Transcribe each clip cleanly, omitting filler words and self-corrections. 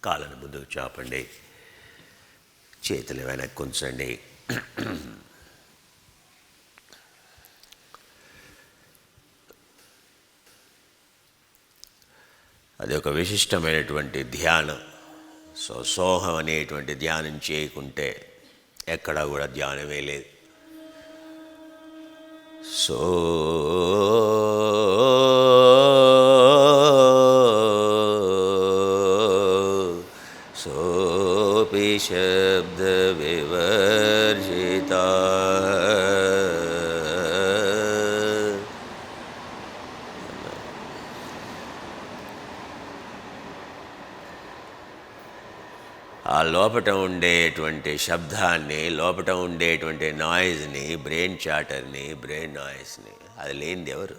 కాళ్ళను ముందుకు చాపండి, చేతులు వెనక్కి ఉంచండి. అది ఒక విశిష్టమైనటువంటి ధ్యానం. సోహం అనేటువంటి ధ్యానం చేయకుంటే ఎక్కడా కూడా ధ్యానమే లేదు. सोऽपि शब्दविवर्जिता ఆ లోపట ఉండేటువంటి శబ్దాన్ని, లోపట ఉండేటువంటి నాయిజ్ని, బ్రెయిన్ చాటర్ని, బ్రెయిన్ నాయిస్ని, అది లేనిది ఎవరు?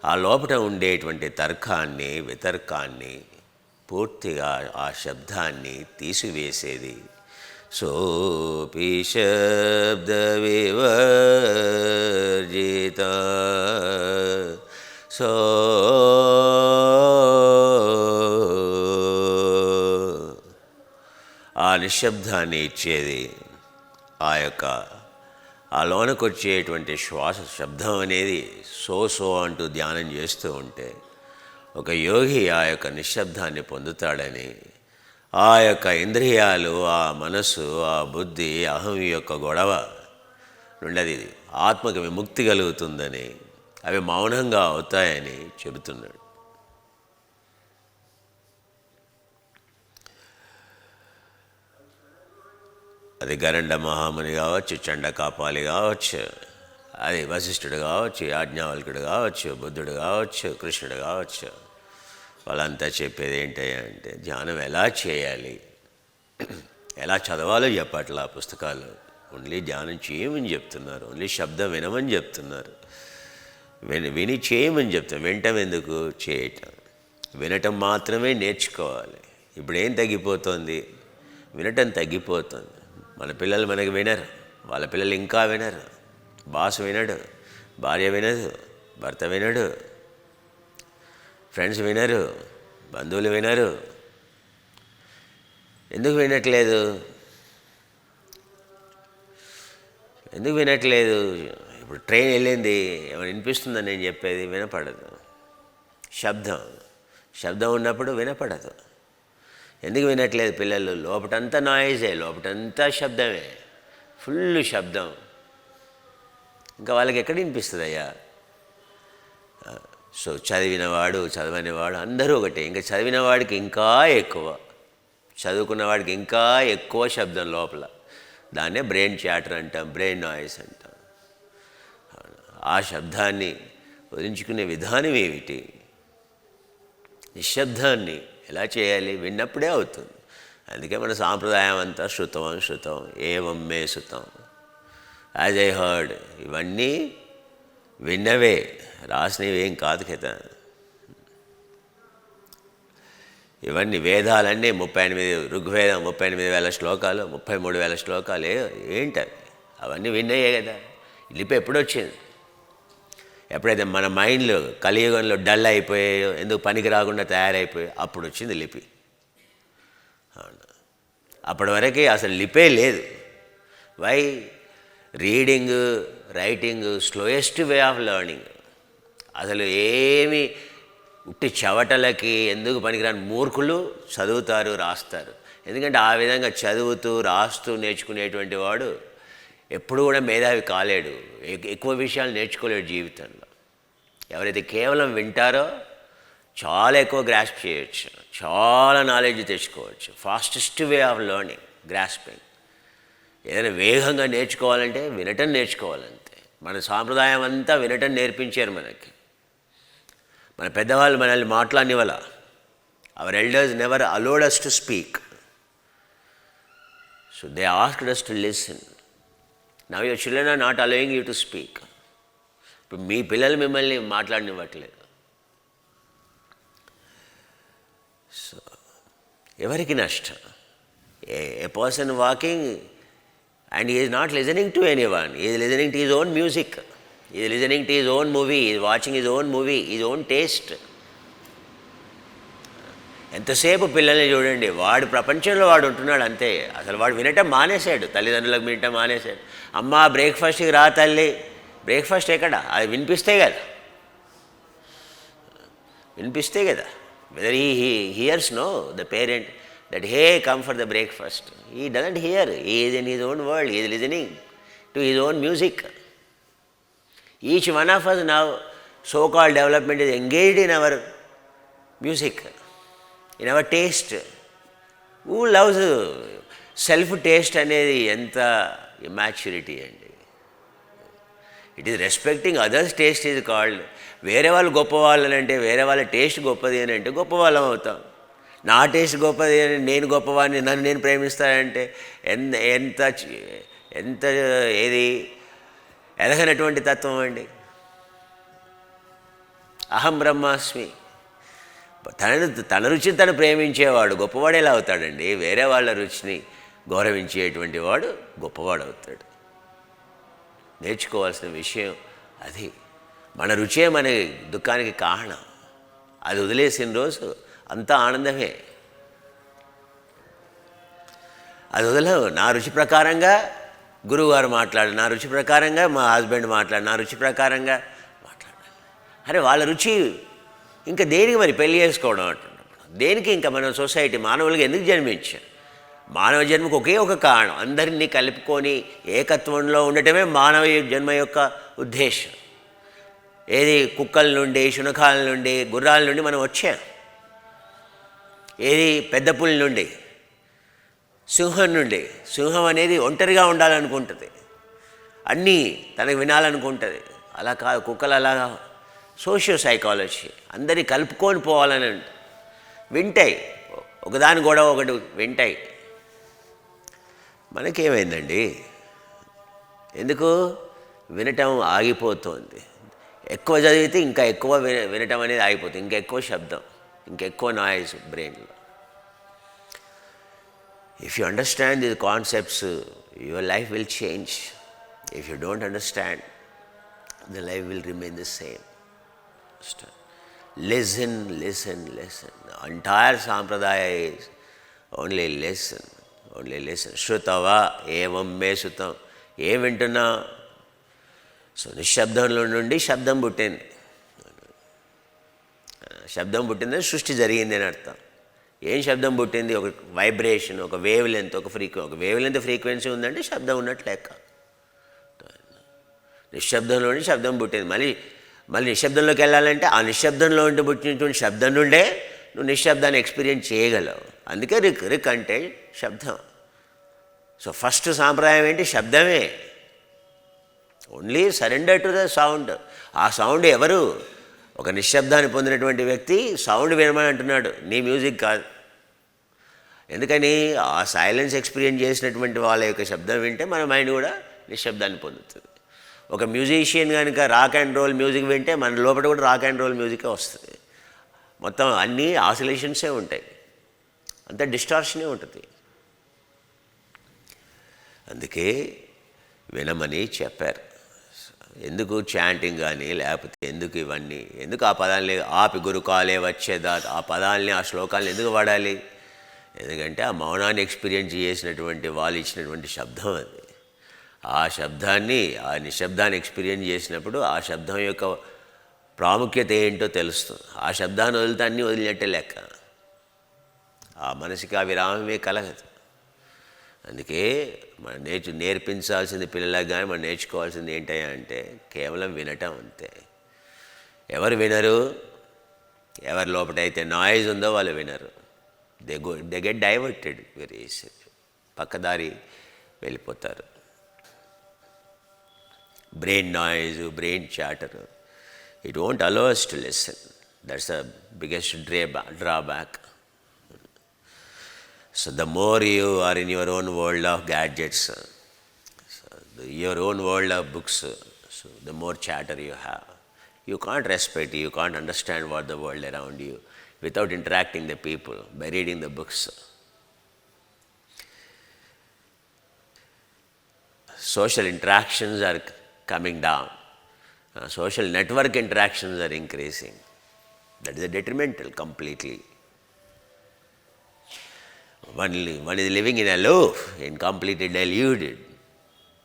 ఆ లోపట ఉండేటువంటి తర్కాన్ని, వితర్కాన్ని, పూర్తిగా ఆ శబ్దాన్ని తీసివేసేది సోపి శబ్ద వివర్జిత సో ఆ నిశ్శబ్దాన్ని ఇచ్చేది ఆ లోనకు వచ్చేటువంటి శ్వాస శబ్దం అనేది సో అంటూ ధ్యానం చేస్తూ ఉంటే ఒక యోగి ఆ యొక్క నిశ్శబ్దాన్ని పొందుతాడని, ఆ యొక్క ఇంద్రియాలు, ఆ మనసు, ఆ బుద్ధి, అహం యొక్క గొడవ నుండి ఆత్మకి విముక్తి కలుగుతుందని, అవి మౌనంగా అవుతాయని చెబుతున్నాడు. అది గరండ మహాముని కావచ్చు, చండకాపాలి కావచ్చు, అది వశిష్ఠుడు కావచ్చు, యాజ్ఞవల్కుడు కావచ్చు, బుద్ధుడు కావచ్చు, కృష్ణుడు కావచ్చు, వాళ్ళంతా చెప్పేది ఏంటంటే ధ్యానం ఎలా చేయాలి, ఎలా చదవాలో చెప్పట్లా పుస్తకాలు. ఓన్లీ ధ్యానం చేయమని చెప్తున్నారు, ఓన్లీ శబ్దం వినమని చెప్తున్నారు, విని చేయమని చెప్తాం. వినటం ఎందుకు? చేయటం. వినటం మాత్రమే నేర్చుకోవాలి. ఇప్పుడు ఏం తగ్గిపోతుంది? వినటం తగ్గిపోతుంది. మన పిల్లలు మనకి వినరు, వాళ్ళ పిల్లలు ఇంకా వినరు. బాస్ వినడు, భార్య వినదు, భర్త వినడు, ఫ్రెండ్స్ వినరు, బంధువులు వినరు. ఎందుకు వినట్లేదు? ఎందుకు వినట్లేదు? ఇప్పుడు ట్రైన్ వెళ్ళింది, ఏమైనా వినిపిస్తుందని నేను చెప్పేది వినపడదు. శబ్దం ఉన్నప్పుడు వినపడదు. ఎందుకు వినట్లేదు పిల్లలు? లోపటంతా నాయిజే, లోపటంతా శబ్దమే, ఫుల్ శబ్దం. ఇంకా వాళ్ళకి ఎక్కడ వినిపిస్తుందయ్యా? సో చదివినవాడు, చదవనివాడు అందరూ ఒకటే. ఇంకా చదివినవాడికి ఇంకా ఎక్కువ, చదువుకున్నవాడికి ఇంకా ఎక్కువ శబ్దం లోపల. దాన్నే బ్రెయిన్ చాటర్ అంటాం, బ్రెయిన్ నాయిస్ అంటాం. ఆ శబ్దాన్ని వదిలించుకునే విధానం ఏమిటి? నిశ్శబ్దాన్ని ఎలా చేయాలి? విన్నప్పుడే అవుతుంది. అందుకే మన సాంప్రదాయం అంతా శృతం ఏవం మే శృతం, యాజ్ ఐ హర్డ్, ఇవన్నీ విన్నవే, రాసినవి ఏం కాదు కదా. ఇవన్నీ వేదాలన్నీ 38, ఋగ్వేదం 38,000 శ్లోకాలు, 33,000 శ్లోకాలు ఏంటవి? అవన్నీ విన్నయే కదా. లిపి ఎప్పుడొచ్చింది? ఎప్పుడైతే మన మైండ్లో కలియుగంలో డల్ అయిపోయాయో, ఎందుకు పనికి రాకుండా తయారైపోయాయో అప్పుడు వచ్చింది లిపి. అప్పటి వరకు అసలు లిపే లేదు. Why? Reading, writing slowest way of learning. అసలు ఏమి ఉట్టి చవటలకి ఎందుకు పనికిరాని మూర్ఖులు చదువుతారు, రాస్తారు. ఎందుకంటే ఆ విధంగా చదువుతూ రాస్తూ నేర్చుకునేటువంటి వాడు ఎప్పుడు కూడా మేధావి కాలేడు, ఎక్కువ విషయాలు నేర్చుకోలేడు జీవితంలో. ఎవరైతే కేవలం వింటారో చాలా ఎక్కువ గ్రాస్ప్ చేయొచ్చు, చాలా నాలెడ్జ్ తెచ్చుకోవచ్చు. Fastest way of learning, grasping. ఏదైనా వేగంగా నేర్చుకోవాలంటే వినటం నేర్చుకోవాలంతే. మన సాంప్రదాయం అంతా వినటం నేర్పించారు మనకి. మన పెద్దవాళ్ళు మనల్ని మాట్లాడినవల. Our elders never allowed us to speak. So they asked us to listen. Now your children are not allowing you to speak. ఇప్పుడు మీ పిల్లలు మిమ్మల్ని మాట్లాడనివ్వట్లేదు. సో ఎవరికి నష్టం? A person walking and he is not listening to anyone. He is listening to his own music. He is listening to his own movie. He is watching his own movie, his own taste. ఎంతసేపు పిల్లల్ని చూడండి, వాడు ప్రపంచంలో వాడు ఉంటున్నాడు అంతే. అసలు వాడు వినటం మానేశాడు, తల్లిదండ్రులకు వినటం మానేశాడు. అమ్మ బ్రేక్ఫాస్ట్కి రా తల్లి, బ్రేక్ఫాస్ట్ ఎక్కడ, అది వినిపిస్తే కదా, వినిపిస్తే కదా. Whether he hears no the parent that he come for the breakfast, he doesn't hear, he is in his own world, he is listening to his own music. Each one of us now so called development is engaged in our music, in our taste. Who loves self taste అనేది ఎంత immaturity అండి. It is respecting others taste is called. వేరే వాళ్ళు గొప్పవాళ్ళని అంటే, వేరే వాళ్ళ taste గొప్పది అని అంటే గొప్పవాళ్ళం అవుతాం. నా టేస్ట్ గొప్పది అని, నేను గొప్పవాడిని, నన్ను నేను ప్రేమిస్తానంటే ఎంత ఎంత ఏది ఎదగనటువంటి తత్వం అండి. అహం బ్రహ్మాస్మి. తన రుచిని తను ప్రేమించేవాడు గొప్పవాడు ఎలా అవుతాడండి? వేరే వాళ్ళ రుచిని గౌరవించేటువంటి వాడు గొప్పవాడు అవుతాడు. నేర్చుకోవాల్సిన విషయం అది. మన రుచే మన దుఃఖానికి కారణం. అది వదిలేసిన రోజు అంతా ఆనందమే. అది వదలవు. నా రుచి ప్రకారంగా గురువుగారు మాట్లాడు, నా రుచి ప్రకారంగా మా హస్బెండ్ మాట్లాడు, నా రుచి ప్రకారంగా మాట్లాడాలి. అరే వాళ్ళ రుచి ఇంకా దేనికి మరి పెళ్ళి చేసుకోవడం అంటున్నప్పుడు, దేనికి ఇంకా మన సొసైటీ మానవులుగా ఎందుకు జన్మించాం? మానవ జన్మకు ఒకే ఒక కారణం, అందరినీ కలుపుకొని ఏకత్వంలో ఉండటమే మానవ జన్మ యొక్క ఉద్దేశం. ఏది కుక్కల నుండి, శునకాల నుండి, గుర్రాల నుండి మనం వచ్చాం. ఏది పెద్ద పులి నుండి, సింహం నుండి. సింహం అనేది ఒంటరిగా ఉండాలనుకుంటుంది, అన్నీ తనకు వినాలనుకుంటుంది. అలా కాదు, కుక్కలు అలాగా సోషియో సైకాలజీ, అందరినీ కలుపుకొని పోవాలని వింటాయి, ఒకదాని గొడవ ఒకటి వింటాయి. మనకేమైందండి? ఎందుకు వినటం ఆగిపోతుంది? ఎక్కువ చదివితే ఇంకా ఎక్కువ వినటం అనేది ఆగిపోతుంది, ఇంకా ఎక్కువ శబ్దం, ఇంకెక్కువ నాయిస్ బ్రెయిన్లో. If you understand these concepts, your life will change. If you don't understand, the life will remain the same. Listen, listen, listen. The entire sampradaya is only listen, only listen. Shrutava evam me sutam. ఏం వింటున్నా? So నిశ్శబ్దంలో నుండి శబ్దం పుట్టింది. శబ్దం పుట్టిందని సృష్టి జరిగింది అని అర్థం. ఏం శబ్దం పుట్టింది? ఒక వైబ్రేషన్, ఒక వేవ్ లెంత్, ఒక వేవ్ లెంత్ ఫ్రీక్వెన్సీ ఉందంటే శబ్దం ఉన్నట్టు లెక్క. నిశ్శబ్దంలో నుండి శబ్దం పుట్టింది. మళ్ళీ నిశ్శబ్దంలోకి వెళ్ళాలంటే ఆ నిశ్శబ్దంలో ఉండి పుట్టినటువంటి శబ్దం నుండే నువ్వు నిశ్శబ్దాన్ని ఎక్స్పీరియన్స్ చేయగలవు. అందుకే రిక్ అంటే శబ్దం. సో ఫస్ట్ సాంప్రదాయం ఏంటి? శబ్దమే. Only surrender to the sound. ఆ సౌండ్ ఎవరు? ఒక నిశ్శబ్దాన్ని పొందినటువంటి వ్యక్తి సౌండ్ వినమని అంటున్నాడు, నీ మ్యూజిక్ కాదు. ఎందుకని? ఆ సైలెన్స్ ఎక్స్పీరియన్స్ చేసినటువంటి వాళ్ళ యొక్క శబ్దం వింటే మన మైండ్ కూడా నిశ్శబ్దాన్ని పొందుతుంది. ఒక మ్యూజిషియన్ కనుక రాక్ అండ్ రోల్ మ్యూజిక్ వింటే మన లోపల కూడా రాక్ అండ్ రోల్ మ్యూజికే వస్తుంది. మొత్తం అన్నీ ఆసిలేషన్సే ఉంటాయి, అంత డిస్టార్షనే ఉంటుంది. అందుకే వినమని చెప్పారు. ఎందుకు చాంటింగ్ కానీ, లేకపోతే ఎందుకు ఇవన్నీ, ఎందుకు ఆ పదాలని ఆపి గురుకాలే వచ్చేదా, ఆ పదాలని, ఆ శ్లోకాలను ఎందుకు వాడాలి? ఎందుకంటే ఆ మౌనాన్ని ఎక్స్పీరియన్స్ చేసినటువంటి వాళ్ళు ఇచ్చినటువంటి శబ్దం అది. ఆ శబ్దాన్ని, ఆ నిశ్శబ్దాన్ని ఎక్స్పీరియన్స్ చేసినప్పుడు ఆ శబ్దం యొక్క ప్రాముఖ్యత ఏంటో తెలుస్తుంది. ఆ శబ్దాన్ని వదిలితే అన్నీ వదిలినట్టే లెక్క. ఆ మనసుకి ఆ విరామమే కలగదు. అందుకే మనం నేర్పించాల్సింది పిల్లలకు కానీ మనం నేర్చుకోవాల్సింది ఏంటయ్యా అంటే కేవలం వినటం అంతే. ఎవరు వినరు? ఎవరి లోపటైతే నాయిస్ ఉందో వాళ్ళు వినరు. They get diverted very easy, పక్కదారి వెళ్ళిపోతారు. Brain noise, brain chatter, it won't allow us to listen. That's the biggest drawback. So the more you are in your own world of gadgets, your own world of books, so the more chatter you have. You can't respect, you can't understand what the world around you without interacting the people, by reading the books. Social interactions are coming down. Social network interactions are increasing. That is a detrimental completely. One is living in a loop, incompletely deluded,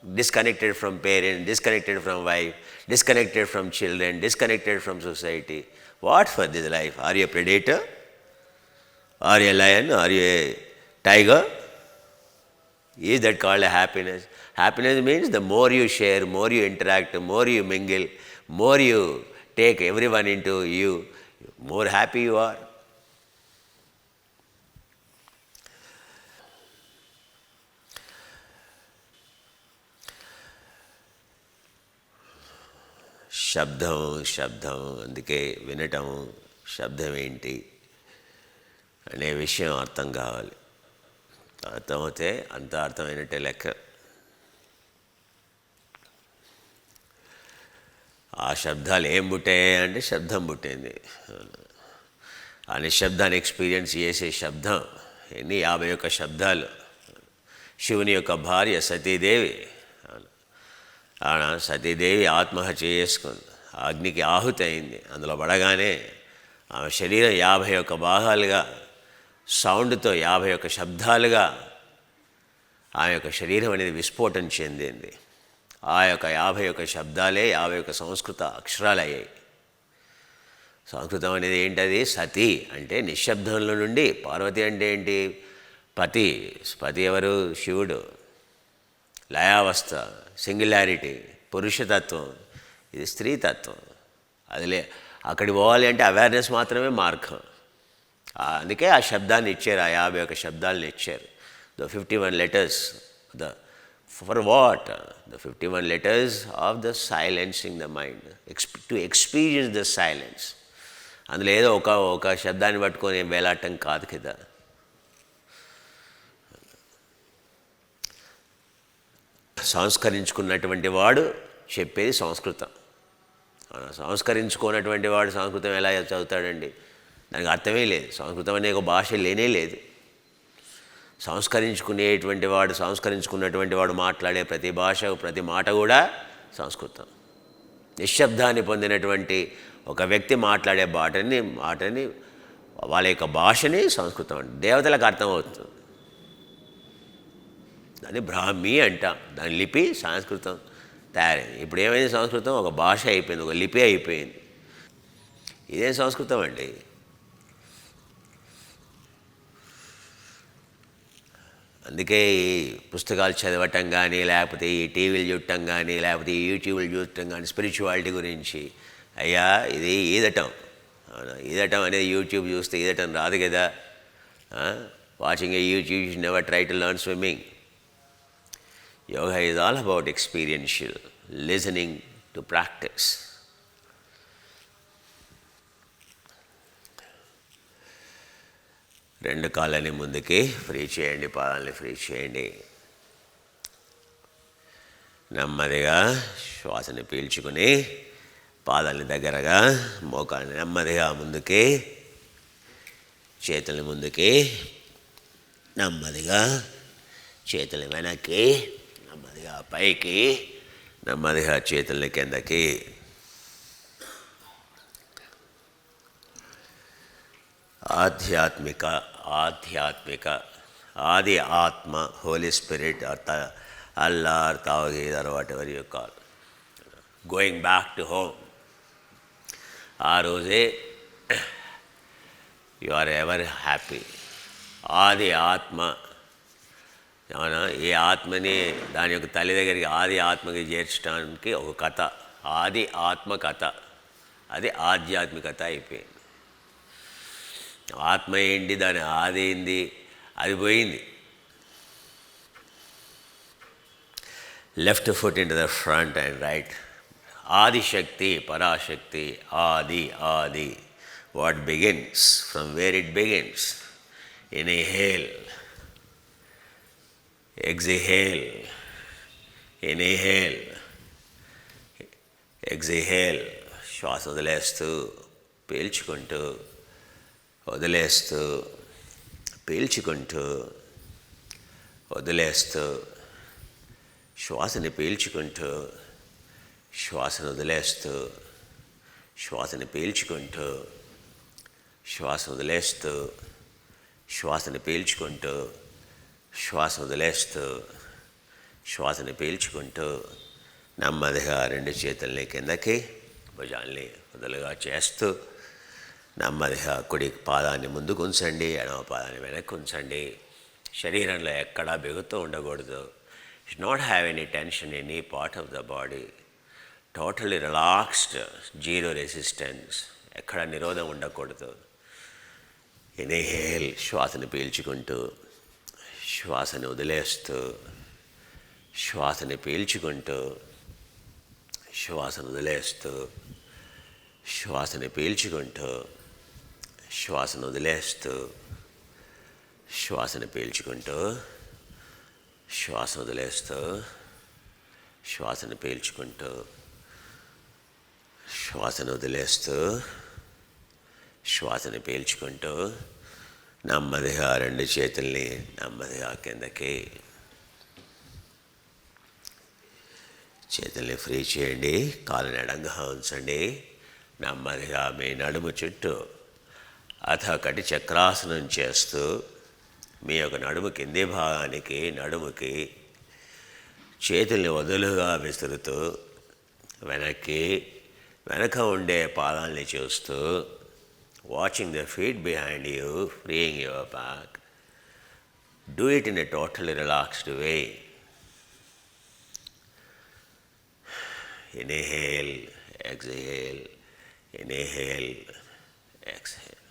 disconnected from parents, disconnected from wife, disconnected from children, disconnected from society. What for this life? Are you a predator? Are you a lion? Are you a tiger? Is that called a happiness? Happiness means the more you share, more you interact, more you mingle, more you take everyone into you, more happy you are. శబ్దం అందుకే వినటం, శబ్దం ఏంటి అనే విషయం అర్థం కావాలి. అర్థమైతే అంత అర్థమైనట్టే లెక్క. ఆ శబ్దాలు ఏం పుట్టాయి అంటే శబ్దం పుట్టింది. ఆ నిశ్శబ్దాన్ని ఎక్స్పీరియన్స్ చేసే శబ్దం ఎన్ని 51 శబ్దాలు. శివుని యొక్క భార్య సతీదేవి, సతీదేవి ఆత్మహత్య చేసుకుంది, అగ్నికి ఆహుతి అయింది. అందులో పడగానే ఆమె శరీరం 51 భాగాలుగా, సౌండ్తో 51 శబ్దాలుగా ఆమె యొక్క శరీరం అనేది విస్ఫోటన చెందింది. ఆ యొక్క 51 శబ్దాలే 51 సంస్కృత అక్షరాలు అయ్యాయి. సంస్కృతం అనేది ఏంటది? సతి అంటే నిశ్శబ్దంలో నుండి. పార్వతి అంటే ఏంటి? పతి. పతి ఎవరు? శివుడు. లయావస్థ, సింగులారిటీ, పురుషతత్వం. ఇది స్త్రీతత్వం. అదిలే అక్కడికి పోవాలి అంటే అవేర్నెస్ మాత్రమే మార్గం. అందుకే ఆ శబ్దాన్ని ఇచ్చారు, ఆ 51 శబ్దాలను ఇచ్చారు. The 51 letters. For what? The 51 letters of the silencing the mind, to experience the silence. అందులో ఏదో ఒక శబ్దాన్ని పట్టుకొని వేలాటం కాదు కదా. సంస్కరించుకున్నటువంటి వాడు చెప్పేది సంస్కృతం. సంస్కరించుకున్నటువంటి వాడు సంస్కృతం ఎలా చదువుతాడండి? దానికి అర్థమే లేదు. సంస్కృతం అనే ఒక భాష లేనే లేదు. సంస్కరించుకున్నటువంటి వాడు మాట్లాడే ప్రతి భాష, ప్రతి మాట కూడా సంస్కృతం. నిశ్శబ్దాన్ని పొందినటువంటి ఒక వ్యక్తి మాట్లాడే మాటని వాళ్ళ యొక్క భాషని సంస్కృతం అంటే దేవతలకు అర్థమవుతుంది. దాన్ని బ్రాహ్మీ అంటాం. దాని లిపి సంస్కృతం తయారైంది. ఇప్పుడు ఏమైంది? సంస్కృతం ఒక భాష అయిపోయింది, ఒక లిపి అయిపోయింది. ఇదేం సంస్కృతం అండి? అందుకే ఈ పుస్తకాలు చదవటం కానీ, లేకపోతే ఈ టీవీలు చూడటం కానీ, లేకపోతే ఈ యూట్యూబ్లు చూడటం కానీ స్పిరిచువాలిటీ గురించి, అయ్యా ఇది ఈదటం. ఈదటం అనేది యూట్యూబ్ చూస్తే ఈదటం రాదు కదా. Watching a YouTube you never try to learn swimming. Yoga is all about experiential, listening to practice. రెండు కాళ్ళని ముందుకి ఫ్రీ చేయండి, పాదాలని ఫ్రీ చేయండి. నెమ్మదిగా శ్వాసని పీల్చుకుని పాదాలని దగ్గరగా, మోకాళ్ళని నెమ్మదిగా ముందుకి, చేతులని ముందుకి, నెమ్మదిగా చేతులు వెనక్కి, నెమ్మదిగా పైకి, నెమ్మదిగా చేతుల్ని కిందకి. ఆధ్యాత్మిక ఆది ఆత్మ, హోలీ స్పిరిట్, అల్లా, తావగీద్, whatever you call, going back to home. ఆ రోజే యు ఆర్ ఎవర్ హ్యాపీ. ఆది ఆత్మ, అవునా? ఈ ఆత్మని దాని యొక్క తల్లి దగ్గరికి, ఆది ఆత్మకి చేర్చడానికి ఒక కథ, ఆది ఆత్మ కథ. అది ఆధ్యాత్మికత అయిపోయింది. ఆత్మ ఏంటి, దాని ఆది ఏంది, అది పోయింది. Left foot into the front and right. ఆదిశక్తి, పరాశక్తి, ఆది. What begins, from where it begins. Inhale, exhale, inhale, exhale. శ్వాస వదిలేస్తూ పీల్చుకుంటూ, వదిలేస్తూ పీల్చుకుంటూ, వదిలేస్తూ, శ్వాసని పీల్చుకుంటూ, శ్వాసను వదిలేస్తూ, శ్వాసని పీల్చుకుంటూ, శ్వాస వదిలేస్తూ, శ్వాసని పీల్చుకుంటూ శ్వాస వదిలేస్తూ శ్వాసని పీల్చుకుంటూ నెమ్మదిగా రెండు చేతుల్ని కిందకి భుజాల్ని వదులుగా చేస్తూ నెమ్మదిగా కుడి పాదాన్ని ముందుకు ఉంచండి, ఎడమ పాదాన్ని వెనక్కి ఉంచండి. శరీరంలో ఎక్కడా బిగుతూ ఉండకూడదు. Should not have any tension any part of the body. Totally relaxed, zero resistance, ఎక్కడ నిరోధం ఉండకూడదు. ఇన్హేల్, శ్వాసను పీల్చుకుంటూ శ్వాసని వదిలేస్తూ శ్వాసని పీల్చుకుంటూ శ్వాసను వదిలేస్తూ శ్వాసని పీల్చుకుంటూ శ్వాసను వదిలేస్తూ శ్వాసని పీల్చుకుంటూ శ్వాస వదిలేస్తూ శ్వాసను పీల్చుకుంటూ శ్వాసను వదిలేస్తూ శ్వాసని పీల్చుకుంటూ నెమ్మదిగా రెండు చేతుల్ని నెమ్మదిగా కిందకి, చేతుల్ని ఫ్రీ చేయండి. కాళ్ళని ఎడంగా ఉంచండి. నెమ్మదిగా మీ నడుము చుట్టూ అథకటి చక్రాసనం చేస్తూ మీ యొక్క నడుము కింది భాగానికి నడుముకి చేతుల్ని వదులుగా విసురుతూ వెనక ఉండే పాదాలని చూస్తూ watching the feet behind you, freeing your back. Do it in a totally relaxed way. Inhale, exhale, inhale, exhale.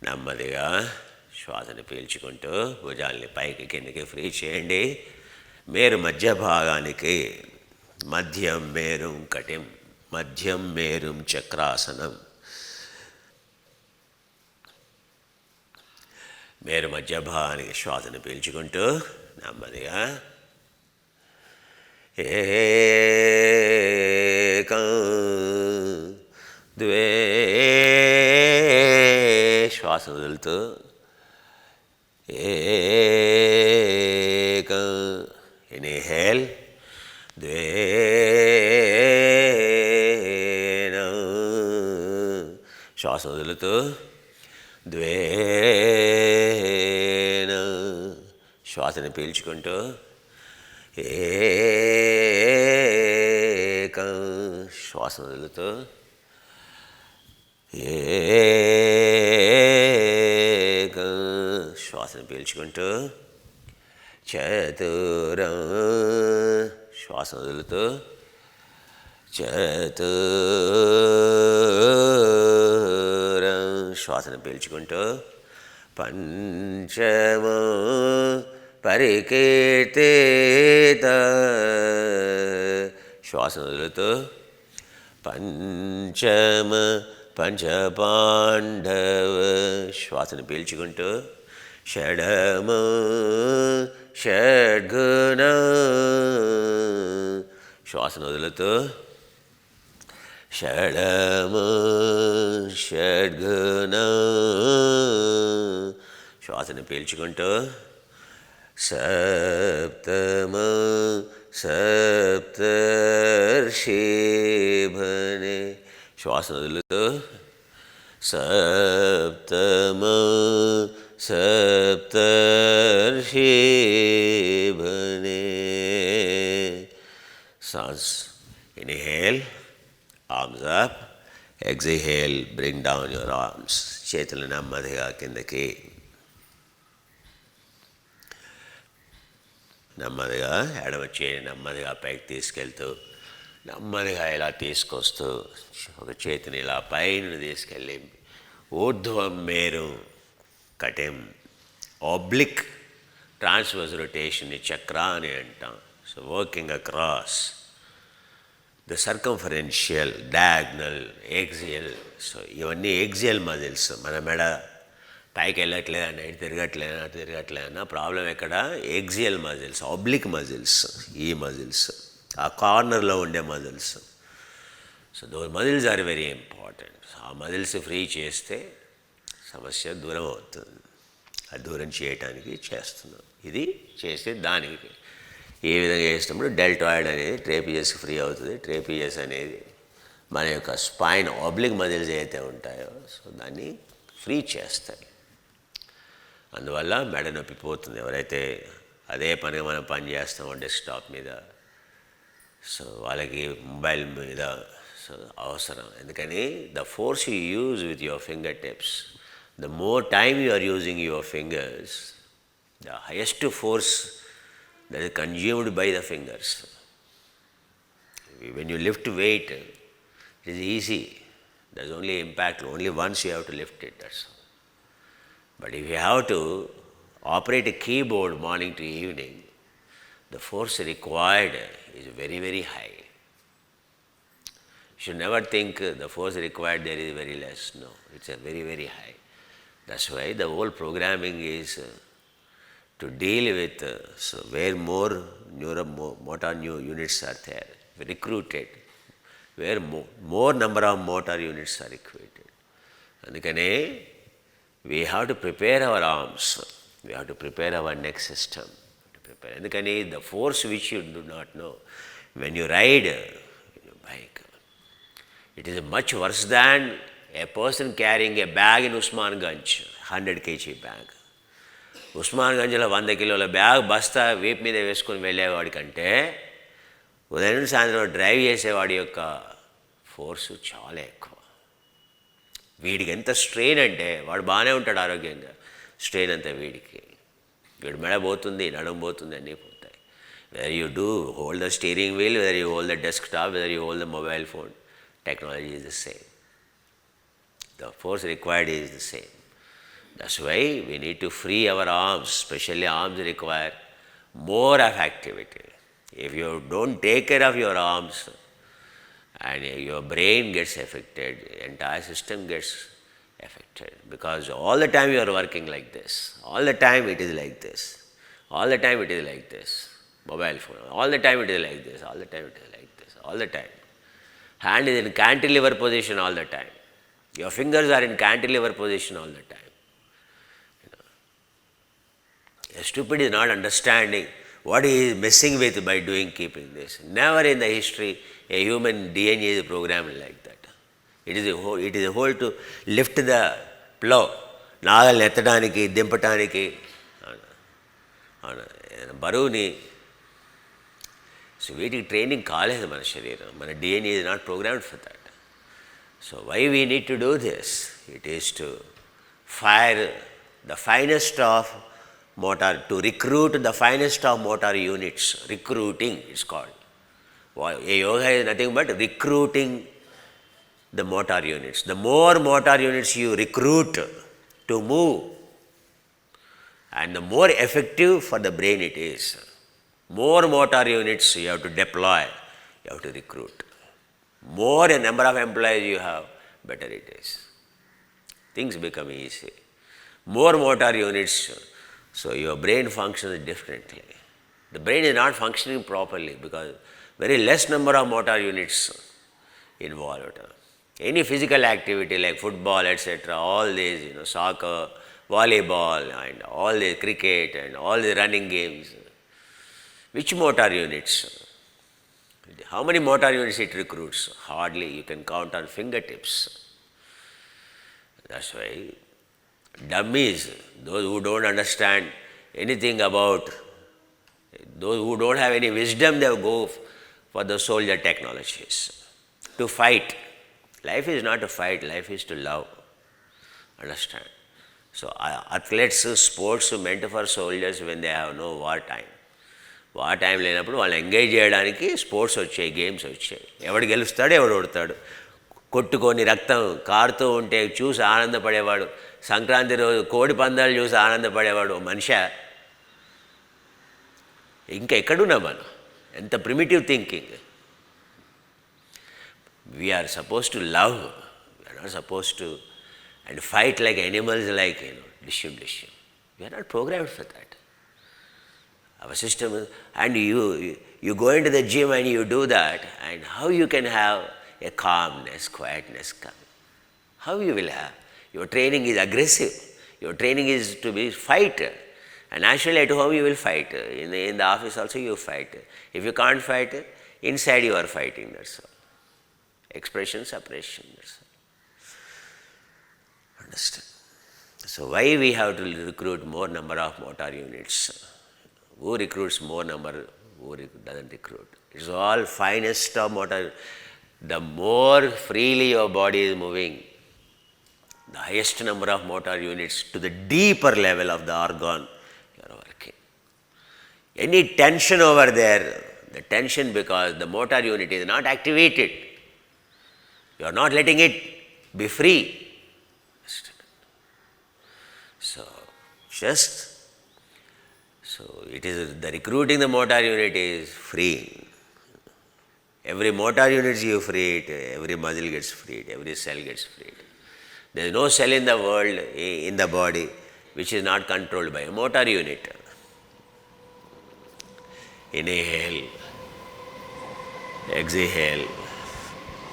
నెమ్మదిగా శ్వాసని పీల్చుకుంటూ భుజాల్ని పైకి కిందకి ఫ్రీ చేయండి. మేరు మధ్య భాగానికి మధ్యం మేరుం కటిం, మధ్యం మేరుం చక్రాసనం. మేరు మధ్య భాగానికి శ్వాసను పీల్చుకుంటూ నెమ్మదిగా ఏకం ద్వే, శ్వాస వదులుతూ ఏకం, ఇన్హేల్, ద్వే, శ్వాస వదులుతూ ద్వే, శ్వాసని పీల్చుకుంటూ ఏకం, శ్వాస వదులుతూ ఏకం, శ్వాసను పీల్చుకుంటూ చతురం, శ్వాస వదులుతూ చతురం, శ్వాసను పీల్చుకుంటూ పంచమ పరికీర్తిత, శ్వాస వదులుతూ పంచమ పంచపాండవ, శ్వాసను పీల్చుకుంటూ షడమ షడ్గుణ, శ్వాసను వదులుతూ షడమ షడ్గుణ, శ్వాసను పీల్చుకుంటూ సప్తమ సప్తర్షిభనే, శ్వాసను వదులుతూ సప్తమ సప్తర్షిభనే. Sans. Inhale, arms up. Exhale, bring down your arms. చేతులు నెమ్మదిగా కిందకి, నెమ్మదిగా ఎడమ చేయి నెమ్మదిగా పైకి తీసుకెళ్తూ నెమ్మదిగా ఇలా తీసుకొస్తూ ఒక చేతిని ఇలా పైన తీసుకెళ్ళి ఊర్ధ్వం మేరు కటిం, ఆబ్లిక్ ట్రాన్స్వర్స్ రొటేషన్ని చక్ర అని అంటాం. So working across the circumferential, diagonal, axial. So ఇవన్నీ ఎక్సియల్ మజిల్స్. మన మెడ పైకి వెళ్ళట్లేదన్నా, ఇటు తిరగట్లేదన్నా ప్రాబ్లం ఎక్కడ? Axial muscles, oblique muscles. ఈ మజిల్స్ ఆ కార్నర్లో ఉండే muscles. So those muscles are very important. ఆ మజిల్స్ ఫ్రీ చేస్తే సమస్య దూరం అవుతుంది. అది దూరం చేయటానికి చేస్తున్నాం. ఇది చేస్తే దానికి ఏ విధంగా చేసినప్పుడు డెల్టాయిడ్ అనేది ట్రేపియస్ ఫ్రీ అవుతుంది. ట్రేపియస్ అనేది మన యొక్క స్పైన్ ఆబ్లిక్ మజిల్స్ ఏవైతే ఉంటాయో సో దాన్ని ఫ్రీ చేస్తాయి. అందువల్ల మెడ నొప్పి పోతుంది. ఎవరైతే అదే పనిగా మనం పని చేస్తామో డెస్క్టాప్ మీద, సో వాళ్ళకి మొబైల్ మీద సో అవసరం. ఎందుకని the force you use with your fingertips, the more time you are using your fingers, the highest force that is consumed by the fingers. When you lift weight, it is easy. There's only impact. Only once you have to lift it, that's all. But if you have to operate a keyboard morning to evening, the force required is very, very high. You should never think the force required there is very less. No, it's a very, very high. That's why the whole programming is to deal with so where more motor units are there, recruited, where more number of motor units are recruited. Andukane we have to prepare our arms, we have to prepare our neck system to prepare. Andukane the force which you do not know when you ride your bike, it is much worse than a person carrying a bag in Usmanganj, 100 kg bag. ఉస్మాన్గంజ్లో 100 కిలోల bag బస్తా వీపు మీద వేసుకొని వెళ్ళేవాడి కంటే ఉదయం సాయంత్రం drive చేసేవాడి యొక్క force చాలా ఎక్కువ. వీడికి ఎంత స్ట్రెయిన్ అంటే వాడు బాగానే ఉంటాడు ఆరోగ్యంగా, స్ట్రెయిన్ అంతా వీడికి. వీడు మెడ పోతుంది, నడుము పోతుంది, అన్నీ పోతాయి. Whether you do hold the steering wheel, whether you hold the desktop, whether you hold the mobile phone, technology is the same. The force required is the same. That's why we need to free our arms, especially arms require more of activity. If you don't take care of your arms and your brain gets affected, the entire system gets affected, because all the time you are working like this, all the time it is like this, all the time it is like this, mobile phone, all the time it is like this, all the time it is like this, all the time. Hand is in cantilever position all the time. Your fingers are in cantilever position all the time. A stupid is not understanding what he is messing with by keeping this. Never in the history a human DNA is programmed like that. It is a whole to lift the plow, నాగల్ని ఎత్తడానికి దింపటానికి బరువుని. So వీటికి training కాలేదు మన శరీరం, మన DNA is not programmed for that. So why we need to do this? It is to fire the finest of motor, to recruit the finest of motor units. Recruiting it's called. A yoga is nothing but recruiting the motor units. The more motor units you recruit to move, and the more effective for the brain it is. More motor units you have to deploy, you have to recruit. More a number of employees you have, better it is. Things become easy. More motor units, so your brain functions differently. The brain is not functioning properly because very less number of motor units involved. Any physical activity like football, etc., all these, soccer, volleyball, and all the cricket, and all the running games, which motor units? How many motor units it recruits? Hardly. You can count on fingertips. That's why dummies, those who don't understand anything about, those who don't have any wisdom, they go for the soldier technologies to fight. Life is not to fight, life is to love. Understand? So athletes, sports meant for soldiers when they have no war time. War time లేనప్పుడు వాళ్ళు engage చేయడానికి sports వచ్చాయి, games వచ్చాయి. ఎవడు గెలుస్తాడు, ఎవడు ఓడతాడు, కొట్టుకొని రక్తం కారుతూ ఉంటే చూసి ఆనందపడేవాడు, సంక్రాంతి రోజు కోడి పందాలు చూసి ఆనందపడేవాడు మనిషి. ఇంకా ఎక్కడున్నాం మనం? ఎంత primitive thinking. We're supposed to love, we're not supposed to and fight like animals, like డిష్యూమ్. We're not programmed for that. Our system is, and you go into the gym and you do that, and how you can have a calmness, quietness come? How you will have? Your training is aggressive. Your training is to be fighter. And naturally at home you will fight. In the office also you fight. If you can't fight, inside you are fighting, that's all. Expression, suppression, that's all. Understand? So why we have to recruit more number of motor units? Who recruits more number? Who doesn't recruit? It's all finest of motor. The more freely your body is moving, the highest number of motor units to the deeper level of the organ you are working. Any tension over there, the tension because the motor unit is not activated. You are not letting it be free. So it is the recruiting the motor unit is free. Every motor unit you free it, every muscle gets freed, every cell gets freed. There is no cell in the world, in the body, which is not controlled by a motor unit. Inhale, exhale,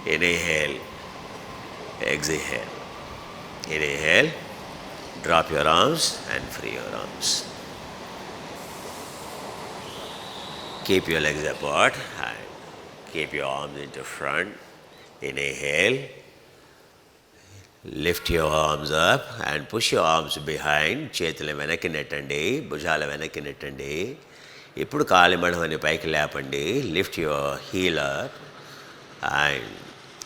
inhale, exhale. Inhale, drop your arms and free your arms. Keep your legs apart and keep your arms into front. Inhale. Lift your arms up and push your arms behind. చేతులు వెనక్కి నెట్టండి, భుజాల వెనక్కి నెట్టండి. ఇప్పుడు కాలి మడమని పైకి లేపండి. Lift your heel up and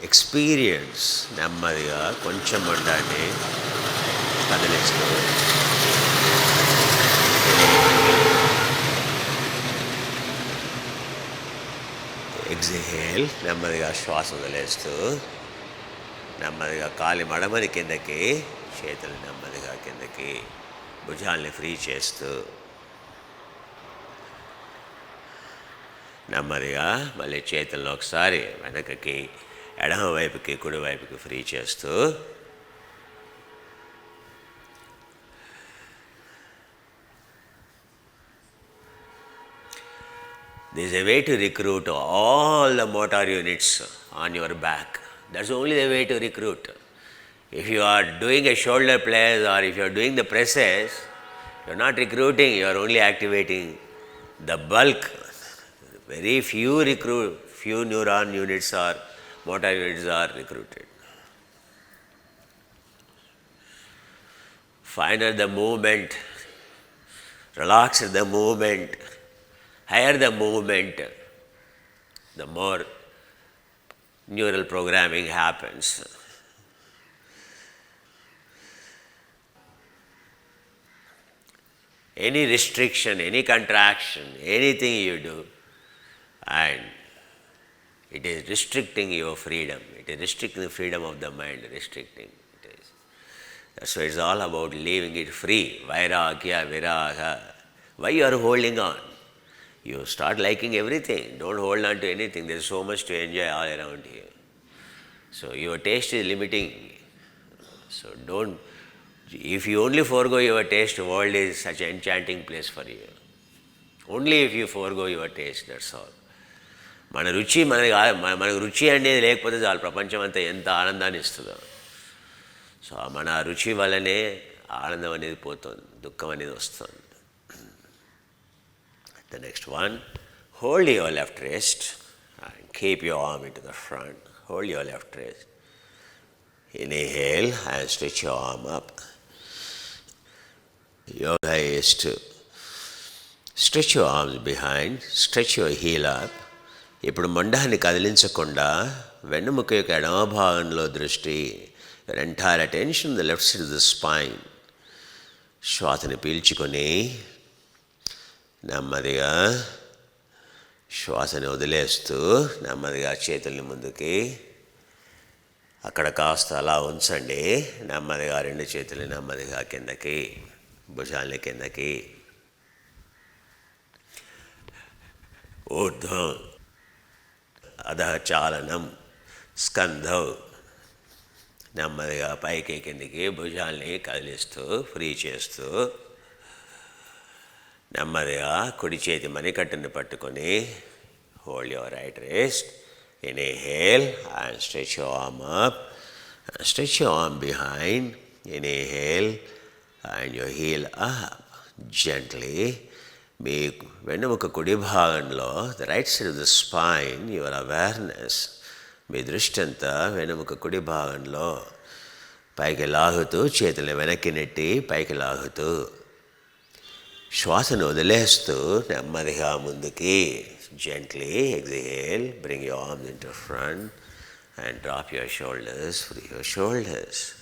experience. నెమ్మదిగా కొంచెం ఉండండి కదిలిస్తూ. ఎగ్జిహేల్. నెమ్మదిగా శ్వాస వదిలేస్తూ నెమ్మదిగా కాలి మడమని కిందకి, చేతులు నెమ్మదిగా కిందకి, భుజాల్ని ఫ్రీ చేస్తూ నెమ్మదిగా మళ్ళీ చేతులను ఒకసారి వెనకకి, ఎడమ వైపుకి, కుడివైపుకి ఫ్రీ చేస్తూ there is a way to recruit all the motor units on your back. That's only the way to recruit. If you are doing a shoulder press or if you are doing the presses, you are not recruiting, you are only activating the bulk. Very few neuron units or motor units are recruited. Finer the movement, relax the movement, higher the movement, the more neural programming happens. Any restriction, any contraction, anything you do, and it is restricting your freedom. It is restricting the freedom of the mind, restricting. That's why it's all about leaving it free. Vairagya, viraga. Why you are holding on? You start liking everything. Don't hold on to anything. There is so much to enjoy all around you. So your taste is limiting. So don't. If you only forego your taste, the world is such an enchanting place for you. Only if you forego your taste, that's all. మనకు రుచి అనేది లేకపోతే చాలు ప్రపంచం అంతా ఎంత ఆనందాన్ని ఇస్తుందో. సో మన రుచి వల్లనే ఆనందం అనేది పోతుంది, దుఃఖం అనేది వస్తుంది. The next one, hold your left wrist and keep your arm into the front. Hold your left wrist. Inhale and stretch your arm up. Yoga is to stretch your arms behind, stretch your heel up. ఇప్పుడు మొండాన్ని కదిలించకుండా వెన్నుముక యొక్క ఎడమ భాగంలో దృష్టి, your entire attention on the left side of the spine. శ్వాసని పీల్చుకొని నెమ్మదిగా శ్వాసని వదిలేస్తూ నెమ్మదిగా చేతుల్ని ముందుకి, అక్కడ కాస్త అలా ఉంచండి. నెమ్మదిగా రెండు చేతులు నెమ్మదిగా కిందకి, భుజాల్ని కిందకి. ఊర్ధ్వం అధః చాలనం, స్కంధం. నెమ్మదిగా పైకి కిందికి భుజాల్ని కదిలిస్తూ ఫ్రీ చేస్తూ నెమ్మదిగా కుడి చేతి మణికట్టుని పట్టుకొని hold your right wrist. Inhale and stretch your arm up and stretch your arm behind. Inhale and your heel up gently. మీ వెన్నుముక కుడి భాగంలో, the right side of the spine, your awareness, మీ దృష్టి అంతా వెన్నుముక కుడి భాగంలో పైకి లాగుతూ చేతులు వెనక్కి నెట్టి పైకి లాగుతూ శ్వాసను వదిలేస్తూ నెమ్మదిగా ముందుకి. Gently exhale, bring your arms into front and drop your shoulders, free your shoulders.